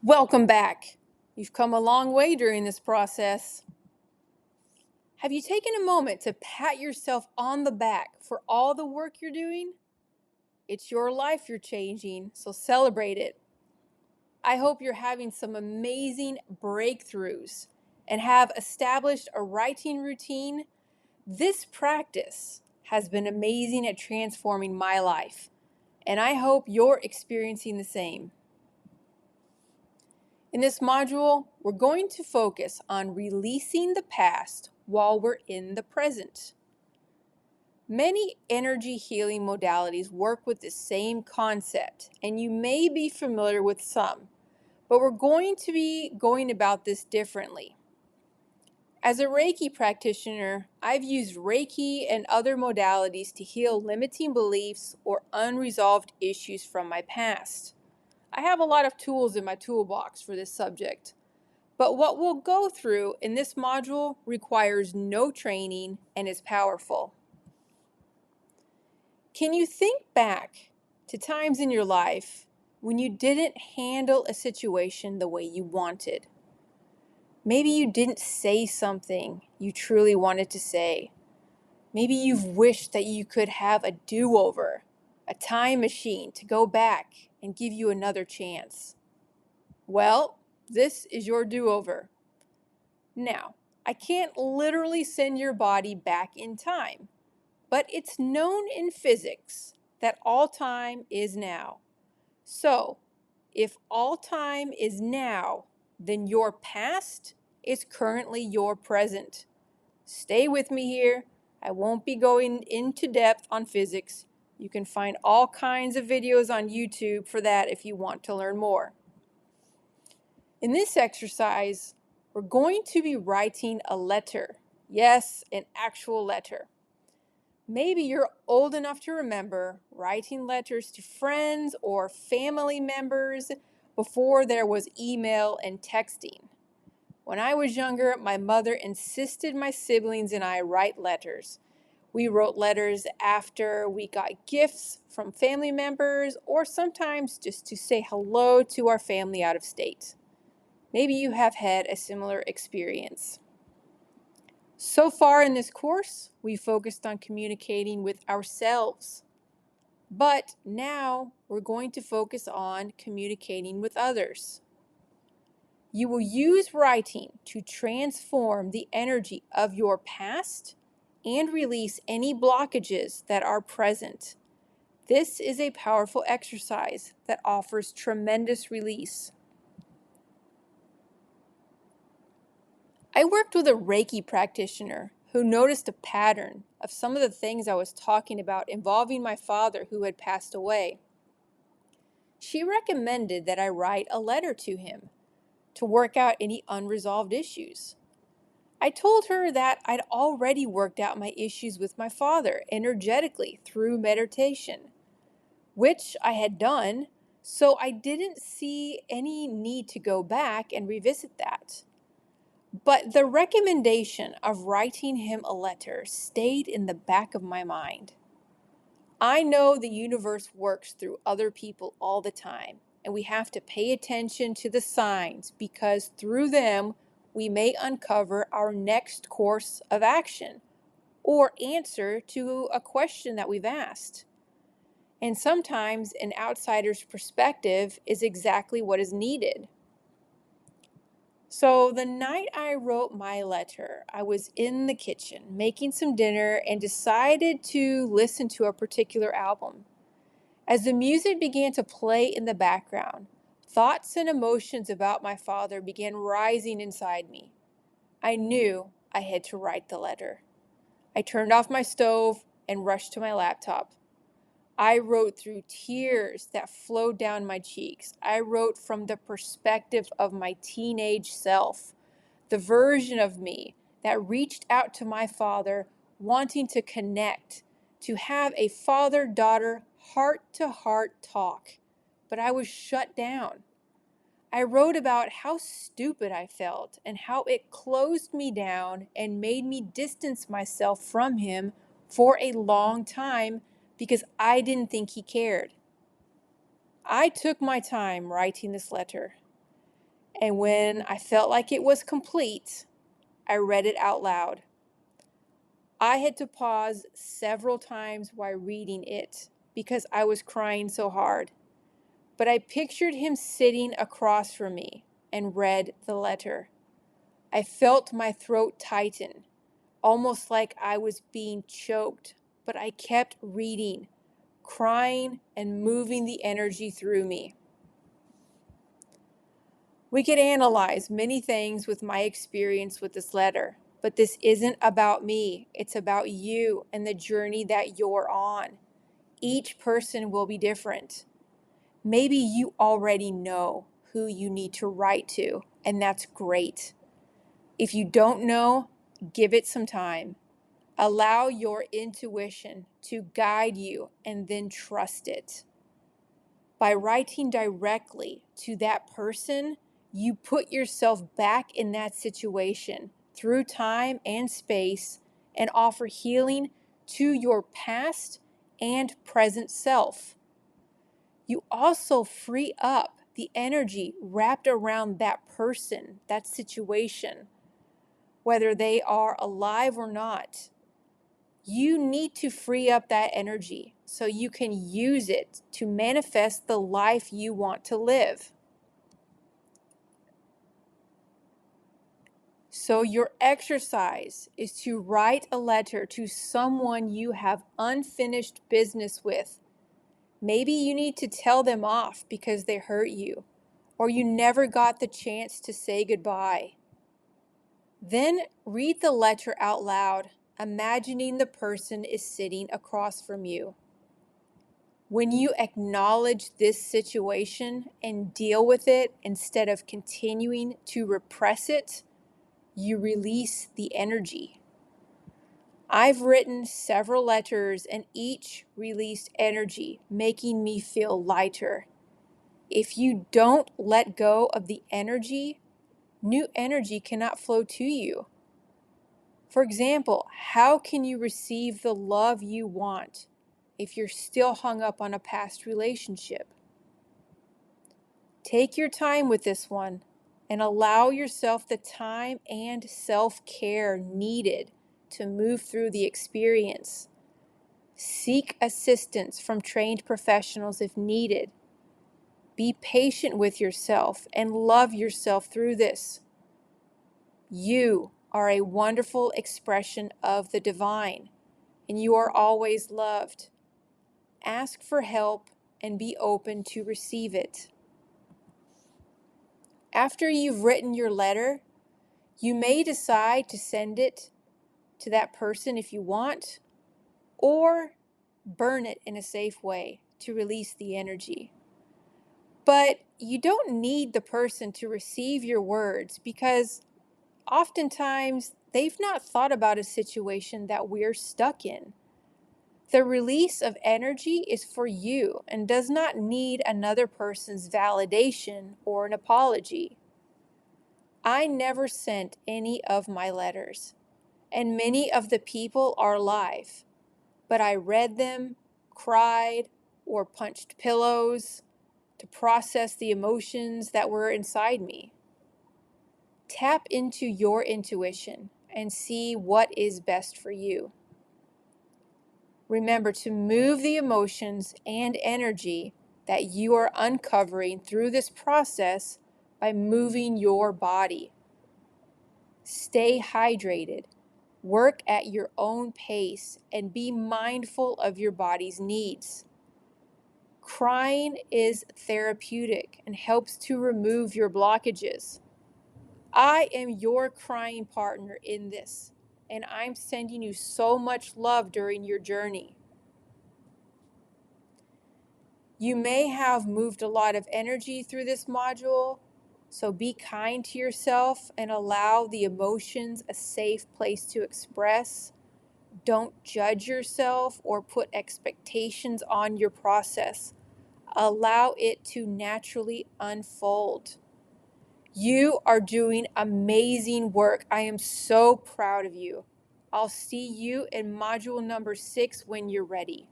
Welcome back. You've come a long way during this process. Have you taken a moment to pat yourself on the back for all the work you're doing? It's your life you're changing, so celebrate it. I hope you're having some amazing breakthroughs and have established a writing routine. This practice has been amazing at transforming my life, and I hope you're experiencing the same. In this module, we're going to focus on releasing the past while we're in the present. Many energy healing modalities work with the same concept, and you may be familiar with some, but we're going to be going about this differently. As a Reiki practitioner, I've used Reiki and other modalities to heal limiting beliefs or unresolved issues from my past. I have a lot of tools in my toolbox for this subject. But what we'll go through in this module requires no training and is powerful. Can you think back to times in your life when you didn't handle a situation the way you wanted? Maybe you didn't say something you truly wanted to say. Maybe you've wished that you could have a do-over, a time machine to go back and give you another chance. Well, this is your do-over. Now, I can't literally send your body back in time, but it's known in physics that all time is now. So, if all time is now, then your past is currently your present. Stay with me here. I won't be going into depth on physics. You can find all kinds of videos on YouTube for that if you want to learn more. In this exercise, we're going to be writing a letter. Yes, an actual letter. Maybe you're old enough to remember writing letters to friends or family members before there was email and texting. When I was younger, my mother insisted my siblings and I write letters. We wrote letters after we got gifts from family members or sometimes just to say hello to our family out of state. Maybe you have had a similar experience. So far in this course, we focused on communicating with ourselves. But now we're going to focus on communicating with others. You will use writing to transform the energy of your past and release any blockages that are present. This is a powerful exercise that offers tremendous release. I worked with a Reiki practitioner who noticed a pattern of some of the things I was talking about involving my father who had passed away. She recommended that I write a letter to him to work out any unresolved issues. I told her that I'd already worked out my issues with my father energetically through meditation, which I had done, so I didn't see any need to go back and revisit that. But the recommendation of writing him a letter stayed in the back of my mind. I know the universe works through other people all the time, and we have to pay attention to the signs because through them we may uncover our next course of action or answer to a question that we've asked. And sometimes an outsider's perspective is exactly what is needed. So the night I wrote my letter, I was in the kitchen making some dinner and decided to listen to a particular album. As the music began to play in the background, thoughts and emotions about my father began rising inside me. I knew I had to write the letter. I turned off my stove and rushed to my laptop. I wrote through tears that flowed down my cheeks. I wrote from the perspective of my teenage self, the version of me that reached out to my father, wanting to connect, to have a father-daughter heart-to-heart talk. But I was shut down. I wrote about how stupid I felt and how it closed me down and made me distance myself from him for a long time because I didn't think he cared. I took my time writing this letter. And when I felt like it was complete, I read it out loud. I had to pause several times while reading it because I was crying so hard. But I pictured him sitting across from me and read the letter. I felt my throat tighten, almost like I was being choked, but I kept reading, crying and moving the energy through me. We could analyze many things with my experience with this letter, but this isn't about me. It's about you and the journey that you're on. Each person will be different. Maybe you already know who you need to write to, and that's great. If you don't know, give it some time. Allow your intuition to guide you and then trust it. By writing directly to that person, you put yourself back in that situation through time and space and offer healing to your past and present self. You also free up the energy wrapped around that person, that situation, whether they are alive or not. You need to free up that energy so you can use it to manifest the life you want to live. So, your exercise is to write a letter to someone you have unfinished business with. Maybe you need to tell them off because they hurt you, or you never got the chance to say goodbye. Then read the letter out loud, imagining the person is sitting across from you. When you acknowledge this situation and deal with it instead of continuing to repress it, you release the energy. I've written several letters and each released energy, making me feel lighter. If you don't let go of the energy, new energy cannot flow to you. For example, how can you receive the love you want if you're still hung up on a past relationship? Take your time with this one and allow yourself the time and self-care needed to move through the experience. Seek assistance from trained professionals if needed. Be patient with yourself and love yourself through this. You are a wonderful expression of the divine, and you are always loved. Ask for help and be open to receive it. After you've written your letter, you may decide to send it to that person if you want, or burn it in a safe way to release the energy. But you don't need the person to receive your words because oftentimes they've not thought about a situation that we're stuck in. The release of energy is for you and does not need another person's validation or an apology. I never sent any of my letters, and many of the people are alive, but I read them, cried, or punched pillows to process the emotions that were inside me. Tap into your intuition and see what is best for you. Remember to move the emotions and energy that you are uncovering through this process by moving your body. Stay hydrated, work at your own pace, and be mindful of your body's needs. Crying is therapeutic and helps to remove your blockages. I am your crying partner in this, and I'm sending you so much love during your journey. You may have moved a lot of energy through this module, so be kind to yourself and allow the emotions a safe place to express. Don't judge yourself or put expectations on your process. Allow it to naturally unfold. You are doing amazing work. I am so proud of you. I'll see you in module number 6 when you're ready.